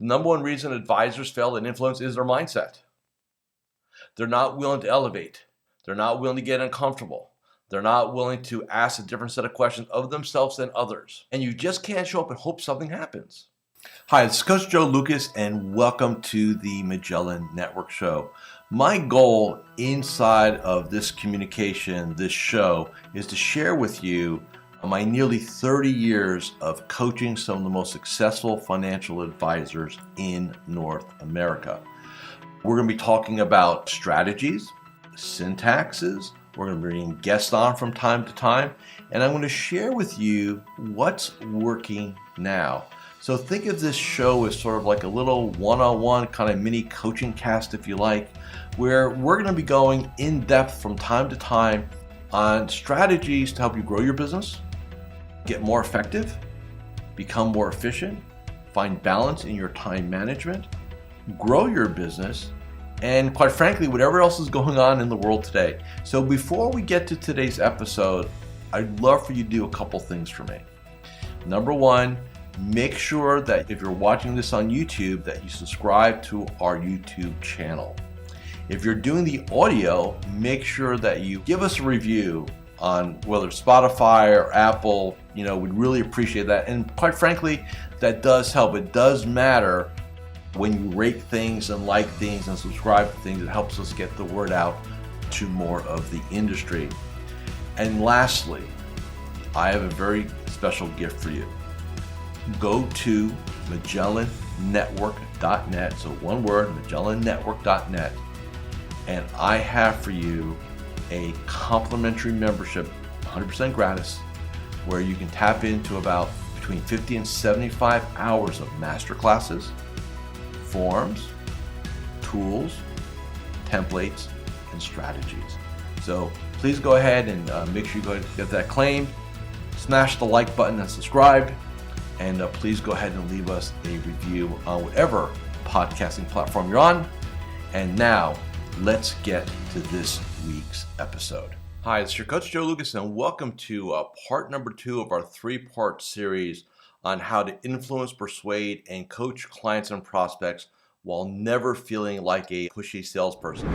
The number one reason advisors fail in influence is their mindset. They're not willing to elevate. They're not willing to get uncomfortable. They're not willing to ask a different set of questions of themselves than others. And you just can't show up and hope something happens. Hi, it's Coach Joe Lucas, and welcome to the Magellan Network Show. My goal inside of this communication, this show, is to share with you my nearly 30 years of coaching some of the most successful financial advisors in North America. We're going to be talking about strategies, syntaxes. We're going to be bringing guests on from time to time, and I'm going to share with you what's working now. So think of this show as sort of like a little one-on-one kind of mini coaching cast, if you like, where we're going to be going in depth from time to time on strategies to help you grow your business, get more effective, become more efficient, find balance in your time management, grow your business, and quite frankly, whatever else is going on in the world today. So before we get to today's episode, I'd love for you to do a couple things for me. Number one, make sure that if you're watching this on YouTube, that you subscribe to our YouTube channel. If you're doing the audio, make sure that you give us a review on whether Spotify or Apple. We'd really appreciate that. And quite frankly, that does help. It does matter when you rate things and like things and subscribe to things. It helps us get the word out to more of the industry. And lastly, I have a very special gift for you. Go to MagellanNetwork.net, so one word, MagellanNetwork.net, and I have for you a complimentary membership, 100% gratis, where you can tap into about between 50 and 75 hours of masterclasses, forms, tools, templates, and strategies. So please go ahead and make sure you go ahead and get that claimed. Smash the like button and subscribe. And please go ahead and leave us a review on whatever podcasting platform you're on. And now, let's get to this week's episode. Hi, it's your Coach Joe Lucas, and welcome to part number 2 of our 3-part series on how to influence, persuade, and coach clients and prospects while never feeling like a pushy salesperson.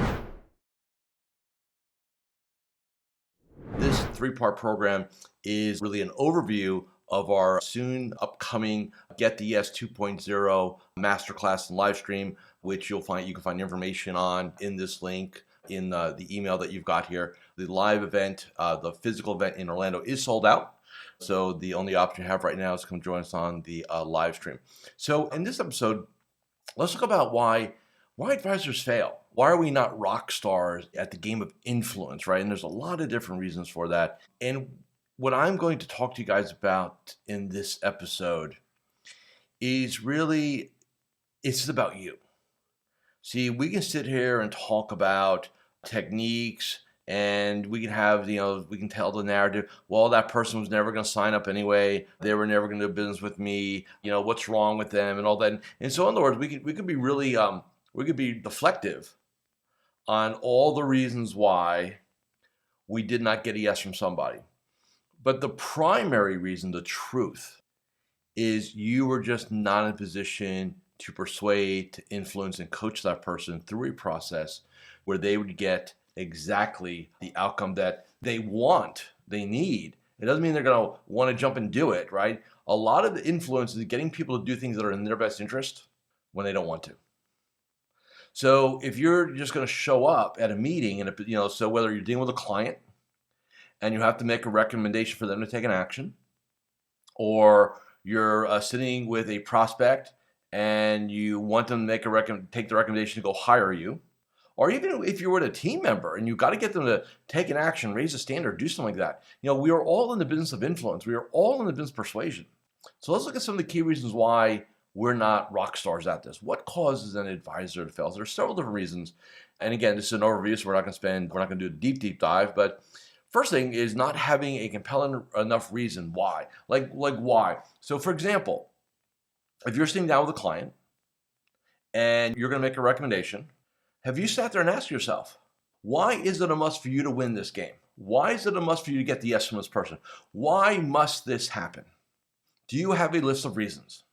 This 3-part program is really an overview of our soon upcoming Get the Yes 2.0 masterclass and live stream, which you can find information on in this link in the email that you've got here. The live event, the physical event in Orlando is sold out. So the only option you have right now is to come join us on the live stream. So in this episode, let's talk about why advisors fail. Why are we not rock stars at the game of influence, right? And there's a lot of different reasons for that. And what I'm going to talk to you guys about in this episode is really, it's about you. See, we can sit here and talk about techniques, and we can have, we can tell the narrative, well, that person was never going to sign up anyway. They were never going to do business with me. What's wrong with them and all that. And so in other words, we could be really, we could be deflective on all the reasons why we did not get a yes from somebody. But the primary reason, the truth, is you were just not in a position to persuade, to influence, and coach that person through a process where they would get exactly the outcome that they want, they need. It doesn't mean they're going to want to jump and do it, right? A lot of the influence is getting people to do things that are in their best interest when they don't want to. So if you're just going to show up at a meeting, and so whether you're dealing with a client, and you have to make a recommendation for them to take an action, or you're sitting with a prospect and you want them to take the recommendation to go hire you, or even if you're with a team member and you've got to get them to take an action, raise a standard, do something like that. We are all in the business of influence. We are all in the business of persuasion. So let's look at some of the key reasons why we're not rock stars at this. What causes an advisor to fail? There are several different reasons. And again, this is an overview, so we're not going to do a deep dive, but first thing is not having a compelling enough reason why. Like why? So for example, if you're sitting down with a client and you're going to make a recommendation, have you sat there and asked yourself, why is it a must for you to win this game? Why is it a must for you to get the yes from this person? Why must this happen? Do you have a list of reasons?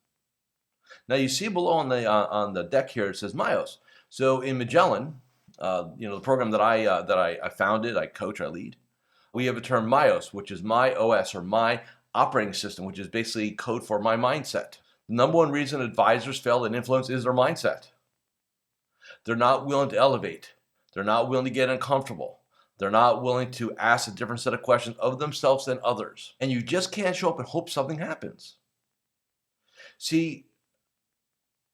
Now you see below on the deck here it says MIOS. So in Magellan, the program that I founded, I coach, I lead, we have a term MIOS, which is my OS or my operating system, which is basically code for my mindset. The number one reason advisors fail in influence is their mindset. They're not willing to elevate. They're not willing to get uncomfortable. They're not willing to ask a different set of questions of themselves than others. And you just can't show up and hope something happens. See,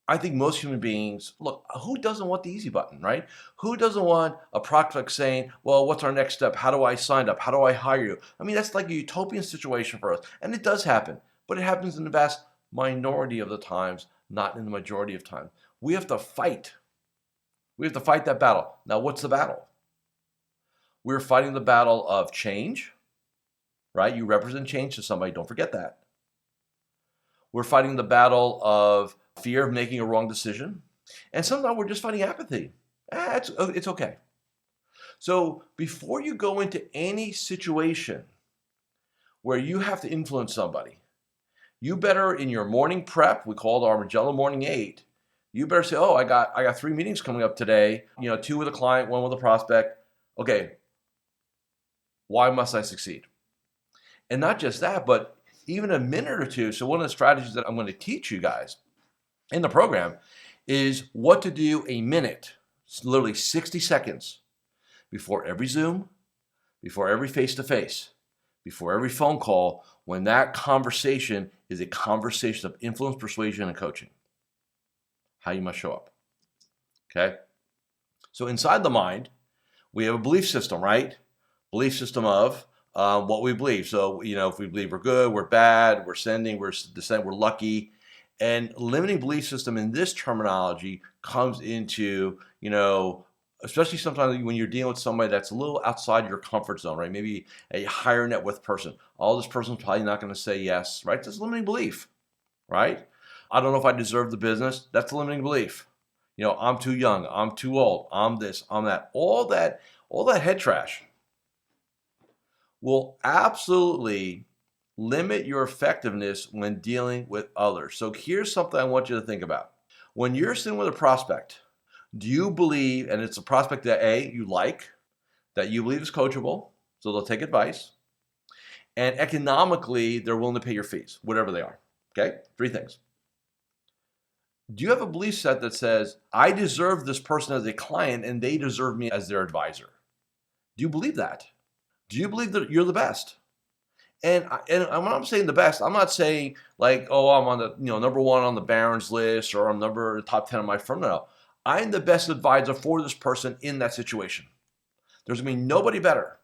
I think most human beings, look, who doesn't want the easy button, right? Who doesn't want a prospect saying, well, what's our next step? How do I sign up? How do I hire you? I mean, that's like a utopian situation for us. And it does happen, but it happens in the vast minority of the times, not in the majority of time. We have to fight. We have to fight that battle. Now, what's the battle? We're fighting the battle of change, right? You represent change to somebody. Don't forget that. We're fighting the battle of fear of making a wrong decision. And sometimes we're just fighting apathy. It's okay. So before you go into any situation where you have to influence somebody, you better, in your morning prep, we call it our Magellan Morning 8, you better say, oh, I got 3 meetings coming up today, 2 with a client, 1 with a prospect. Okay, why must I succeed? And not just that, but even a minute or two. So one of the strategies that I'm going to teach you guys in the program is what to do a minute, literally 60 seconds before every Zoom, before every face-to-face, before every phone call, when that conversation is a conversation of influence, persuasion, and coaching. How you must show up. Okay? So inside the mind, we have a belief system, right? Belief system of what we believe. So, if we believe we're good, we're bad, we're sending, we're descending, we're lucky. And limiting belief system in this terminology comes into, especially sometimes when you're dealing with somebody that's a little outside your comfort zone, right? Maybe a higher net worth person. Oh, this person's probably not going to say yes, right? That's limiting belief, right? I don't know if I deserve the business. That's a limiting belief. I'm too young. I'm too old. I'm this, I'm that. All that head trash will absolutely limit your effectiveness when dealing with others. So here's something I want you to think about. When you're sitting with a prospect, do you believe, and it's a prospect that you like, that you believe is coachable, so they'll take advice, and economically they're willing to pay your fees, whatever they are. Okay? 3 things. Do you have a belief set that says, I deserve this person as a client and they deserve me as their advisor? Do you believe that? Do you believe that you're the best? And when I'm saying the best, I'm not saying like, oh, I'm on the number 1 on the Barron's list or I'm top 10 of my firm. No, I'm the best advisor for this person in that situation. There's gonna be nobody better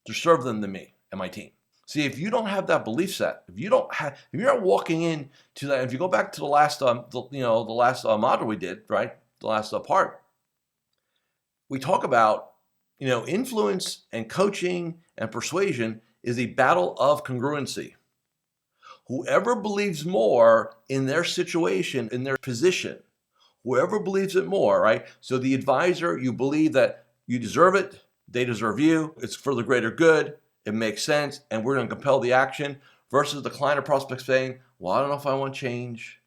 to serve them than me and my team. See, if you don't have that belief set, if you're not walking into that, if you go back to the last module we did, right, the last part, we talk about influence and coaching and persuasion is a battle of congruency. Whoever believes more in their situation, in their position, whoever believes it more, right? So the advisor, you believe that you deserve it, they deserve you, it's for the greater good, it makes sense, and we're going to compel the action, versus the client or prospect saying, well, I don't know if I want change.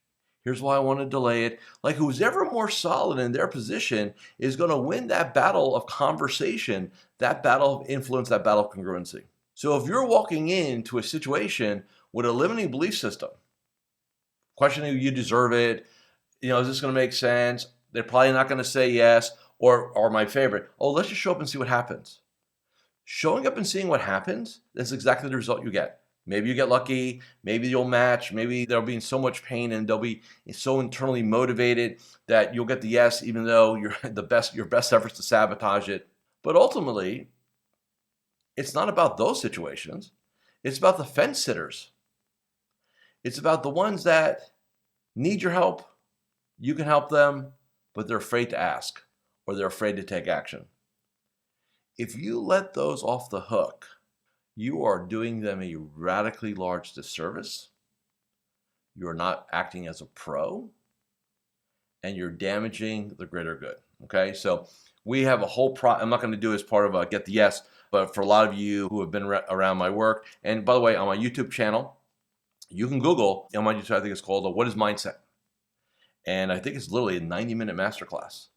Here's why I want to delay it. Like who's ever more solid in their position is going to win that battle of conversation, that battle of influence, that battle of congruency. So if you're walking into a situation with a limiting belief system, questioning you deserve it, is this going to make sense? They're probably not going to say yes, or my favorite, oh, let's just show up and see what happens. Showing up and seeing what happens, that's exactly the result you get. Maybe you get lucky, maybe you'll match, maybe they'll be in so much pain and they'll be so internally motivated that you'll get the yes, even though your best efforts to sabotage it. But ultimately, it's not about those situations. It's about the fence sitters. It's about the ones that need your help. You can help them, but they're afraid to ask or they're afraid to take action. If you let those off the hook, you are doing them a radically large disservice. You're not acting as a pro, and you're damaging the greater good. Okay, so we have a whole I'm not going to do it as part of Get the Yes, but for a lot of you who have been around my work, and by the way, on my YouTube channel, you can Google, on my YouTube, I think it's called What is Mindset? And I think it's literally a 90-minute masterclass.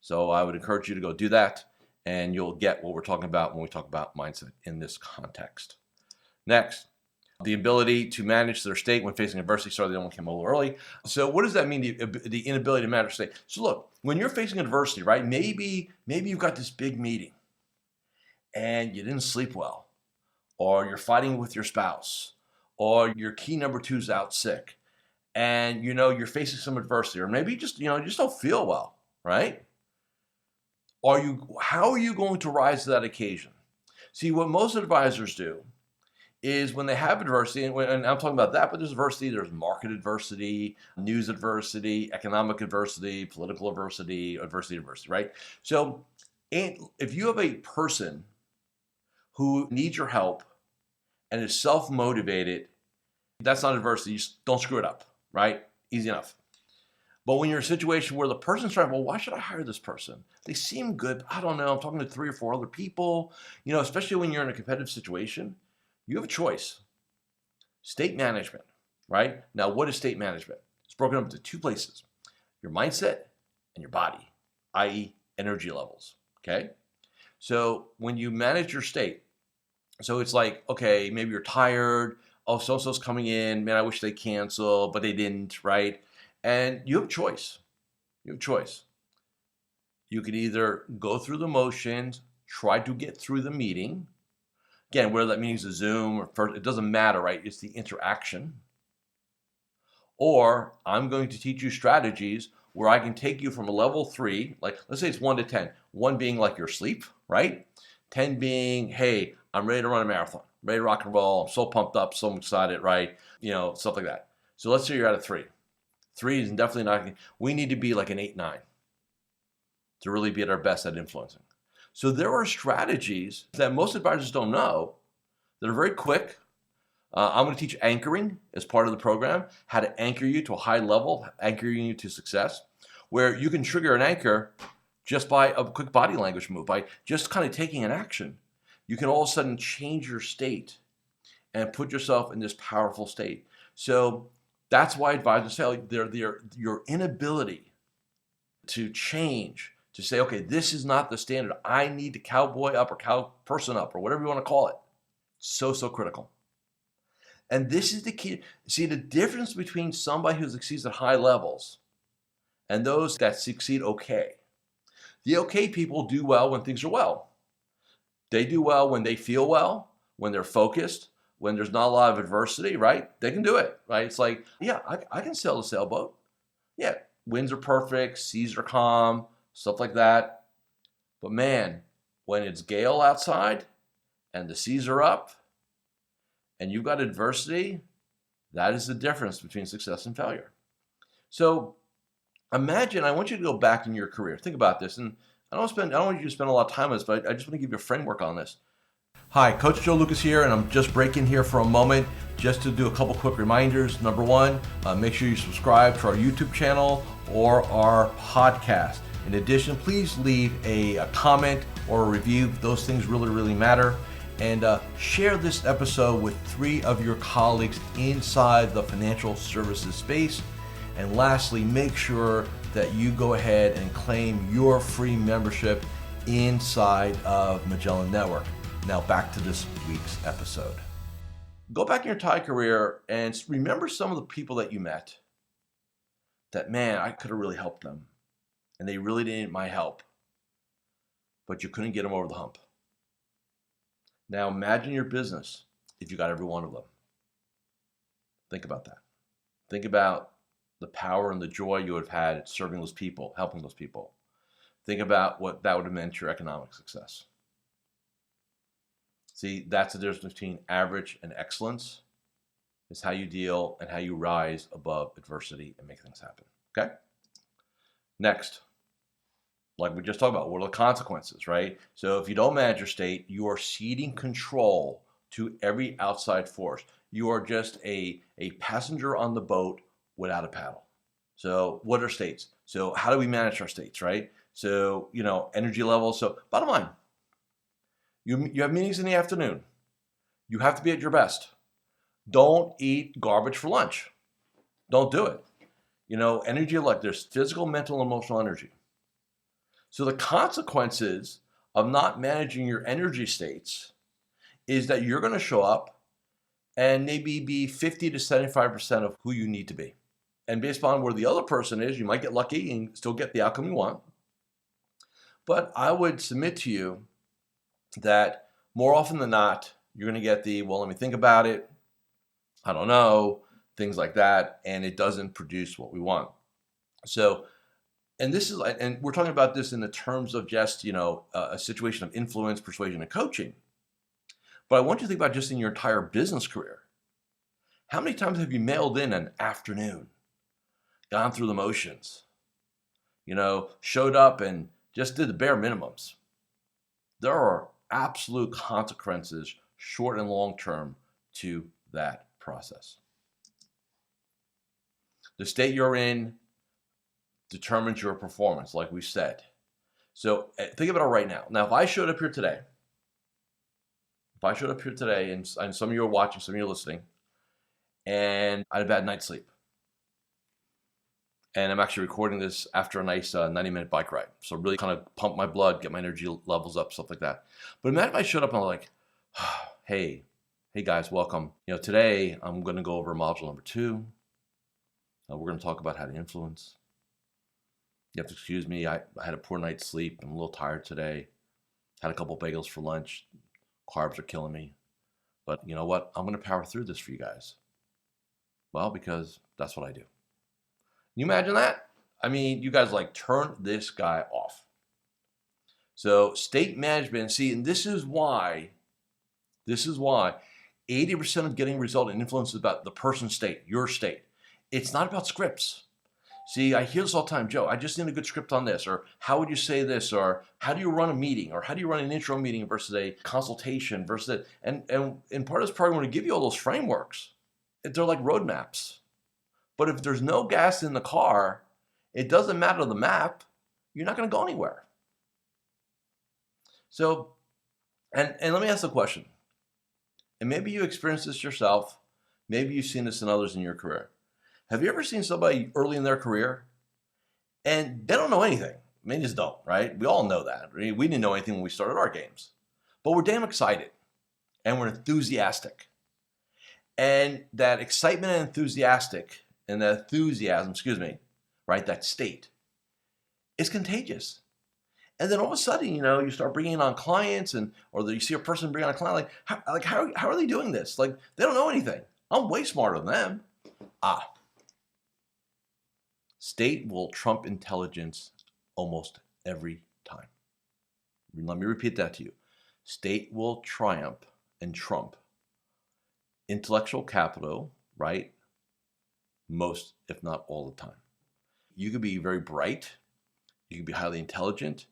So I would encourage you to go do that, and you'll get what we're talking about when we talk about mindset in this context. Next, the ability to manage their state when facing adversity. Sorry, the one came a little early. So what does that mean, the inability to manage state? So look, when you're facing adversity, right, maybe you've got this big meeting and you didn't sleep well, or you're fighting with your spouse, or your key number 2's out sick, and you're facing some adversity, or maybe you just don't feel well, right? How are you going to rise to that occasion? See, what most advisors do is when they have adversity, and I'm talking about that, but there's adversity, there's market adversity, news adversity, economic adversity, political adversity, right? So if you have a person who needs your help and is self-motivated, that's not adversity. You just don't screw it up, right? Easy enough. But when you're in a situation where the person's trying, well, why should I hire this person? They seem good. I don't know. I'm talking to 3 or 4 other people, especially when you're in a competitive situation, you have a choice. State management, right? Now, what is state management? It's broken up into 2 places, your mindset and your body, i.e. energy levels, okay? So when you manage your state, so it's like, okay, maybe you're tired. Oh, so-and-so's coming in. Man, I wish they cancel, but they didn't, right? And you have a choice. You have a choice. You could either go through the motions, try to get through the meeting. Again, whether that means a Zoom or first, it doesn't matter, right? It's the interaction. Or I'm going to teach you strategies where I can take you from a level 3, like let's say it's 1 to 10. 1 being like your sleep, right? 10 being, hey, I'm ready to run a marathon, ready to rock and roll. I'm so pumped up, so excited, right? Stuff like that. So let's say you're at a 3. 3 is definitely not. We need to be like an 8, 9 to really be at our best at influencing. So there are strategies that most advisors don't know that are very quick. I'm going to teach anchoring as part of the program, how to anchor you to a high level, anchor you to success, where you can trigger an anchor just by a quick body language move, by just kind of taking an action. You can all of a sudden change your state and put yourself in this powerful state. So that's why advisors say your inability to change, to say, okay, this is not the standard. I need to cowboy up or cow person up or whatever you want to call it. So critical. And this is the key. See, the difference between somebody who succeeds at high levels and those that succeed okay. The okay people do well when things are well. They do well when they feel well, when they're focused, when there's not a lot of adversity, right? They can do it, right? It's like, yeah, I can sail a sailboat. Yeah, winds are perfect, seas are calm, stuff like that. But man, when it's gale outside and the seas are up and you've got adversity, that is the difference between success and failure. So imagine, I want you to go back in your career. Think about this. And I don't want you to spend a lot of time on this, but I just want to give you a framework on this. Hi, Coach Joe Lukacs here, and I'm just breaking here for a moment just to do a couple quick reminders. Number 1, make sure you subscribe to our YouTube channel or our podcast. In addition, please leave a comment or a review. Those things really matter. And share this episode with 3 of your colleagues inside the financial services space. And lastly, make sure that you go ahead and claim your free membership inside of Magellan Network. Now back to this week's episode. Go back in your entire career and remember some of the people that you met that, man, I could have really helped them. And they really needed my help. But you couldn't get them over the hump. Now imagine your business if you got every one of them. Think about that. Think about the power and the joy you would have had serving those people, helping those people. Think about what that would have meant to your economic success. See, that's the difference between average and excellence, is how you deal and how you rise above adversity and make things happen. Okay? Next, like we just talked about, what are the consequences, right? So if you don't manage your state, you are ceding control to every outside force. You are just a passenger on the boat without a paddle. So what are states? So how do we manage our states, right? So, energy levels. So bottom line, you have meetings in the afternoon. You have to be at your best. Don't eat garbage for lunch. Don't do it. Energy, like there's physical, mental, emotional energy. So the consequences of not managing your energy states is that you're going to show up and maybe be 50 to 75% of who you need to be. And based on where the other person is, you might get lucky and still get the outcome you want. But I would submit to you that more often than not, you're going to get well, let me think about it. I don't know, things like that. And it doesn't produce what we want. So, and we're talking about this in the terms of just, a situation of influence, persuasion, and coaching. But I want you to think about just in your entire business career. How many times have you mailed in an afternoon, gone through the motions, showed up and just did the bare minimums? There are absolute consequences, short and long term, to that process. The state you're in determines your performance, like we said. So think about it right now. Now, if I showed up here today, and some of you are watching, some of you are listening, and I had a bad night's sleep, and I'm actually recording this after a nice 90-minute bike ride, so really kind of pump my blood, get my energy levels up, stuff like that. But imagine if I showed up and I'm like, hey guys, welcome. Today I'm going to go over module number 2. We're going to talk about how to influence. You have to excuse me. I had a poor night's sleep. I'm a little tired today. Had a couple bagels for lunch. Carbs are killing me. But you know what? I'm going to power through this for you guys. Well, because that's what I do. Can you imagine that? I mean, you guys turn this guy off. So state management, see, and this is why 80% of getting result and influence is about the person's state, your state. It's not about scripts. See, I hear this all the time, Joe, I just need a good script on this, or how would you say this, or how do you run a meeting, or how do you run an intro meeting versus a consultation versus and part of this program, we're going to give you all those frameworks. They're like roadmaps. But if there's no gas in the car, it doesn't matter the map, you're not going to go anywhere. So, and let me ask a question. And maybe you experienced this yourself. Maybe you've seen this in others in your career. Have you ever seen somebody early in their career and they don't know anything? They just don't, right? We all know that. We didn't know anything when we started our games. But we're damn excited and we're enthusiastic. And that excitement and enthusiasm, right, that state is contagious. And then all of a sudden, you start bringing on clients or you see a person bring on a client, how are they doing this? They don't know anything. I'm way smarter than them. State will trump intelligence almost every time. Let me repeat that to you. State will triumph and trump intellectual capital, right? Most, if not all the time. You could be very bright. You can be highly intelligent.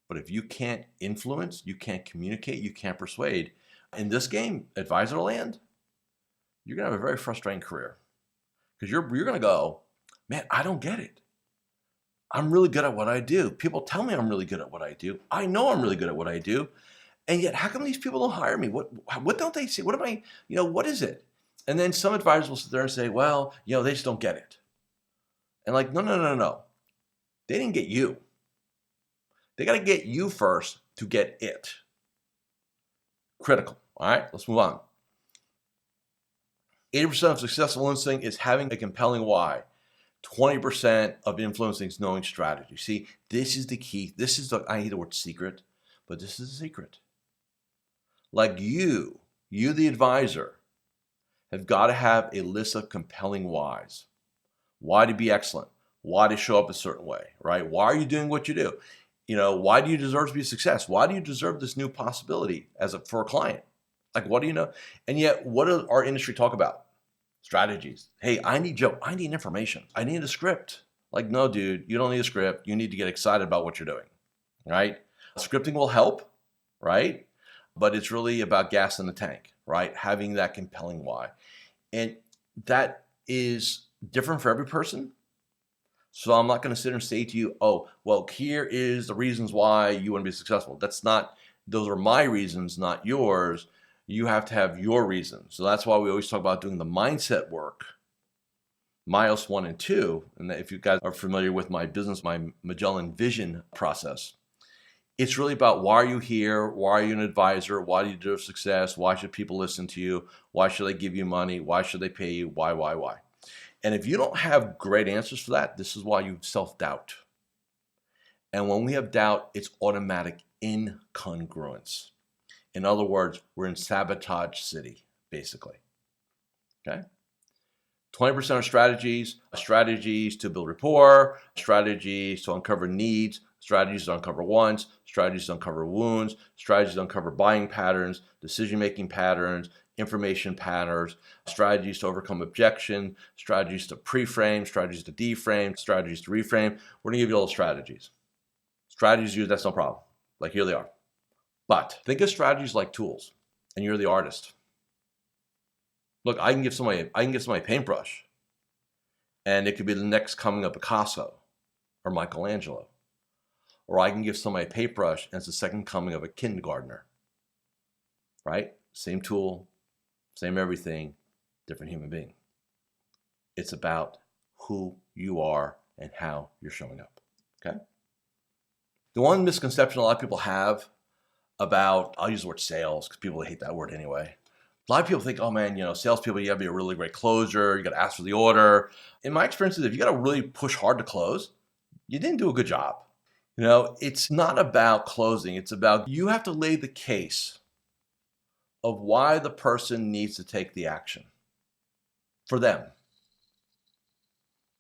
But if you can't influence, you can't communicate, you can't persuade, in this game, advisor land, you're going to have a very frustrating career. Because you're going to go, man, I don't get it. I'm really good at what I do. People tell me I'm really good at what I do. I know I'm really good at what I do. And yet, how come these people don't hire me? What don't they see? What am I, what is it? And then some advisors will sit there and say, well, they just don't get it. And no. They didn't get you. They got to get you first to get it. Critical. All right, let's move on. 80% of successful influencing is having a compelling why. 20% of influencing is knowing strategy. See, this is the key. I hate the word secret, but this is the secret. You the advisor, have got to have a list of compelling whys. Why to be excellent? Why to show up a certain way, right? Why are you doing what you do? Why do you deserve to be a success? Why do you deserve this new possibility for a client? What do you know? And yet, what does our industry talk about? Strategies. Hey, I need information. I need a script. No, dude, you don't need a script. You need to get excited about what you're doing, right? Scripting will help, right? But it's really about gas in the tank, right? Having that compelling why. And that is different for every person. So I'm not going to sit and say to you, oh, well, here is the reasons why you want to be successful. Those are my reasons, not yours. You have to have your reasons. So that's why we always talk about doing the mindset work Miles 1 and 2, and if you guys are familiar with my business, my Magellan vision process, it's really about why are you here? Why are you an advisor? Why do you deserve success? Why should people listen to you? Why should they give you money? Why should they pay you? Why? And if you don't have great answers for that, this is why you self-doubt. And when we have doubt, it's automatic incongruence. In other words, we're in sabotage city, basically. Okay? 20% of strategies to build rapport, strategies to uncover needs, strategies to uncover wants, strategies to uncover wounds, strategies to uncover buying patterns, decision-making patterns, information patterns, strategies to overcome objection, strategies to pre-frame, strategies to deframe, strategies to reframe. We're going to give you all the strategies. Strategies used, that's no problem. Like here they are. But think of strategies like tools, and you're the artist. Look, I can give somebody a paintbrush, and it could be the next coming of Picasso or Michelangelo. Or I can give somebody a paintbrush, and it's the second coming of a kindergartner. Right? Same tool, same everything, different human being. It's about who you are and how you're showing up. Okay? The one misconception a lot of people have about, I'll use the word sales because people hate that word anyway. A lot of people think, oh man, salespeople, you gotta be a really great closer, you gotta ask for the order. In my experience, if you gotta really push hard to close, you didn't do a good job. It's not about closing, it's about you have to lay the case of why the person needs to take the action for them.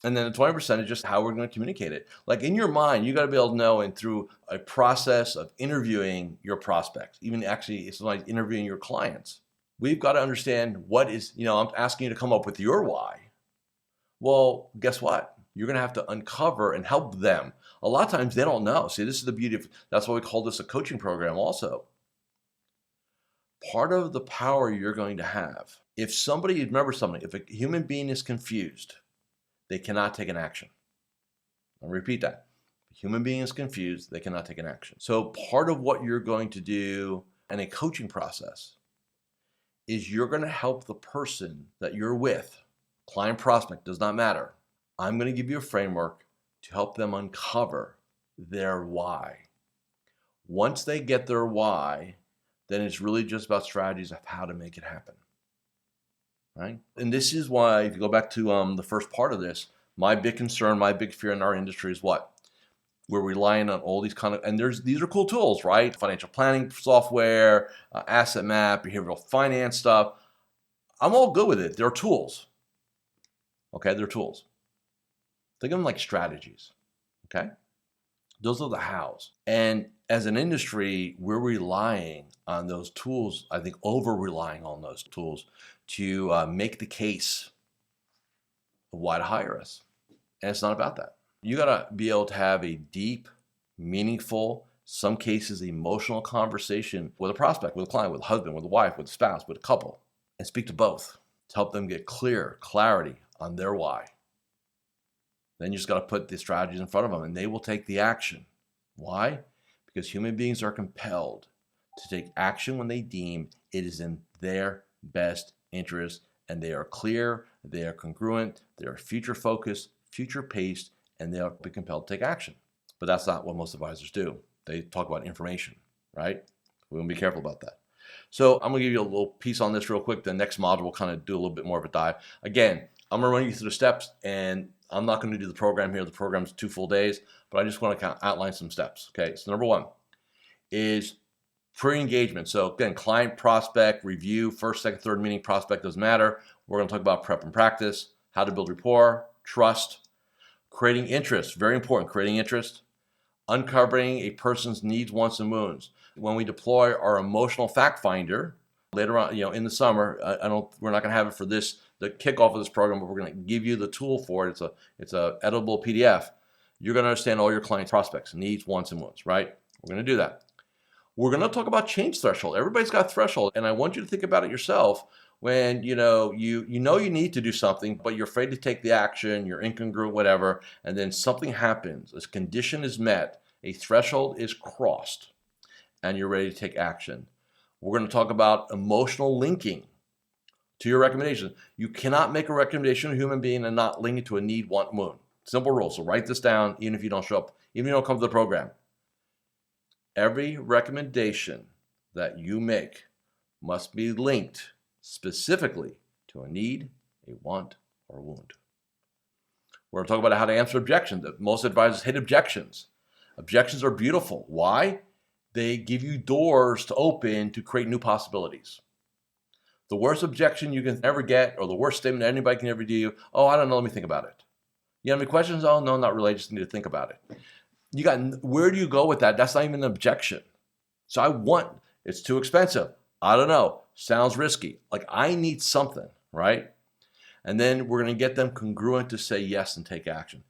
And then the 20% is just how we're going to communicate it. Like in your mind, you got to be able to know, and through a process of interviewing your prospects, even actually it's like interviewing your clients, we've got to understand what is, I'm asking you to come up with your why. Well, guess what? You're going to have to uncover and help them. A lot of times they don't know. See, this is the beauty of, that's why we call this a coaching program also. Part of the power you're going to have, if somebody, remember something, if a human being is confused, they cannot take an action. I'll repeat that. If a human being is confused, they cannot take an action. So part of what you're going to do in a coaching process is you're going to help the person that you're with, client, prospect, does not matter. I'm going to give you a framework to help them uncover their why. Once they get their why, then it's really just about strategies of how to make it happen. Right? And this is why, if you go back to the first part of this, my big concern, my big fear in our industry is what? We're relying on all these and these are cool tools, right? Financial planning software, asset map, behavioral finance stuff. I'm all good with it. They're tools. Okay, they're tools. Think of them like strategies. Okay? Those are the hows. And as an industry, we're relying on those tools, I think over-relying on those tools to make the case of why to hire us. And it's not about that. You got to be able to have a deep, meaningful, some cases emotional conversation with a prospect, with a client, with a husband, with a wife, with a spouse, with a couple, and speak to both to help them get clarity on their why. Then you just got to put the strategies in front of them, and they will take the action. Why? Because human beings are compelled to take action when they deem it is in their best interest, and they are clear, they are congruent, they are future focused, future paced, and they are compelled to take action. But that's not what most advisors do. They talk about information, right? We want to be careful about that. So I'm going to give you a little piece on this real quick. The next module will kind of do a little bit more of a dive. Again, I'm going to run you through the steps, and I'm not going to do the program here. The program's 2 full days, but I just want to kind of outline some steps. Okay, so number 1 is pre-engagement. So again, client, prospect, review, first, second, third meeting, prospect, doesn't matter. We're going to talk about prep and practice, how to build rapport, trust, creating interest, very important, creating interest, uncovering a person's needs, wants, and wounds. When we deploy our emotional fact finder later on, in the summer, we're not going to have it for this, the kickoff of this program, but we're going to give you the tool for it. It's a editable PDF. You're going to understand all your client prospects, needs, wants, and wounds, right? We're going to do that. We're going to talk about change threshold. Everybody's got threshold, and I want you to think about it yourself when you need to do something, but you're afraid to take the action, you're incongruent, whatever, and then something happens. A condition is met, a threshold is crossed, and you're ready to take action. We're going to talk about emotional linking to your recommendation. You cannot make a recommendation to a human being and not link it to a need, want, wound. Simple rule. So write this down, even if you don't show up, even if you don't come to the program. Every recommendation that you make must be linked specifically to a need, a want, or a wound. We're going to talk about how to answer objections. Most advisors hate objections. Objections are beautiful. Why? They give you doors to open to create new possibilities. The worst objection you can ever get, or the worst statement anybody can ever do, oh, I don't know, let me think about it. You have any questions? Oh, no, not really, I just need to think about it. Where do you go with that? That's not even an objection. So it's too expensive. I don't know, sounds risky. Like, I need something, right? And then we're going to get them congruent to say yes and take action.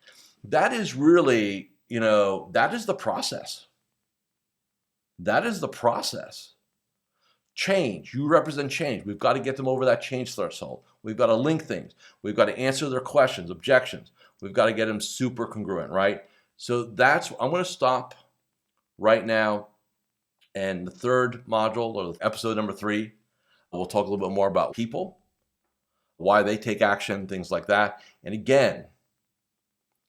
That is really, that is the process. That is the process. Change. You represent change. We've got to get them over that change threshold. We've got to link things. We've got to answer their questions, objections. We've got to get them super congruent, right? So I'm going to stop right now. And the third module, or episode number 3, we'll talk a little bit more about people, why they take action, things like that. And again,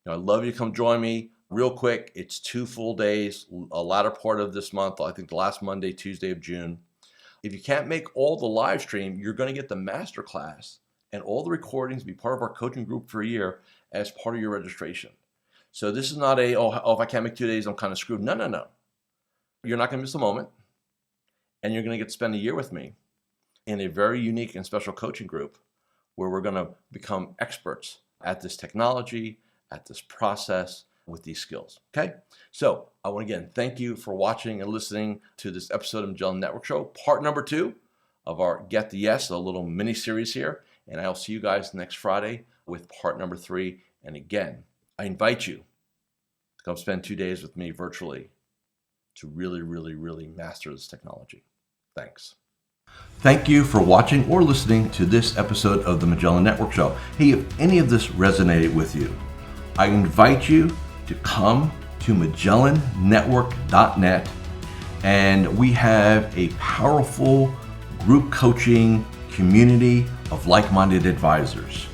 I'd love you to come join me. Real quick, it's 2 full days, a latter part of this month, I think the last Monday, Tuesday of June. If you can't make all the live stream, you're going to get the masterclass and all the recordings, be part of our coaching group for a year as part of your registration. So this is not if I can't make 2 days, I'm kind of screwed. No. You're not going to miss a moment, and you're going to get to spend a year with me in a very unique and special coaching group where we're going to become experts at this technology, at this process, with these skills. Okay? So I want to again thank you for watching and listening to this episode of Magellan Network Show, part number 2 of our Get the Yes, a little mini series here. And I'll see you guys next Friday with part number 3. And again, I invite you to come spend 2 days with me virtually to really, really, really master this technology. Thanks. Thank you for watching or listening to this episode of the Magellan Network Show. Hey, if any of this resonated with you, I invite you to come to MagellanNetwork.net, and we have a powerful group coaching community of like-minded advisors.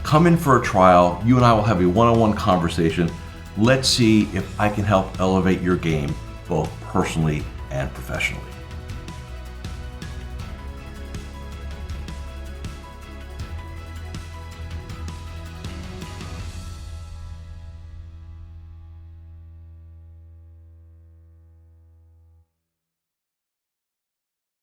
Come in for a trial. You and I will have a one-on-one conversation. Let's see if I can help elevate your game both personally and professionally.